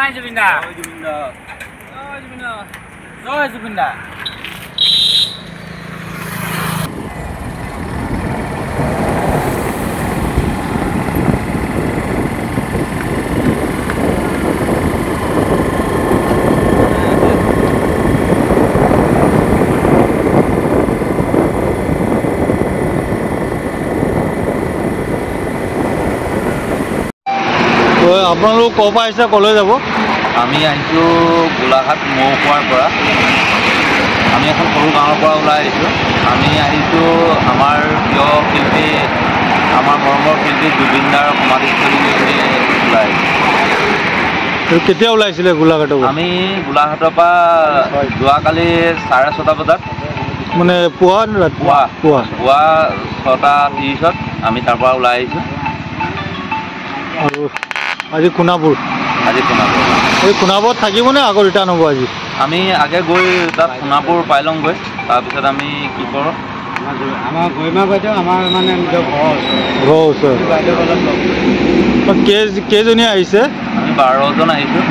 জয় জুবিন দা জয় জুবিন দা আপোনালোক ক'ৰ পৰা আহিছে ক'লৈ যাব আমি আহিছোঁ গোলাঘাট মৌখোৱাৰ পৰা আমি এখন সৰু গাঁৱৰ পৰা ওলাই আহিছোঁ আমি আহিছোঁ আমাৰ প্ৰিয় শিল্পী আমাৰ মৰমৰ শিল্পী জুবিন দাৰ সমাধিস্থলীলৈ ওলাই আহিছোঁ কেতিয়া ওলাইছিলে গোলাঘাটৰ পৰা আমি গোলাঘাটৰ পৰা যোৱাকালি 6:30 বজাত মানে পুৱা পুৱা 6:30 আমি তাৰ পৰা ওলাই আহিছোঁ আৰু আজি সোণাপুৰ এই সোণাপুৰত থাকিবনে আকৌ ৰিটাৰ্ণ হ'ব আজি আমি আগে গৈ তাত সোণাপুৰ পাই লওঁগৈ তাৰপিছত আমি কি কৰোঁ আমাৰ গৰিমা বাইদেউ আমাৰ মানে নিজৰ ঘৰৰ ওচৰত কেইজনী আহিছে আমি 12জন আহিছোঁ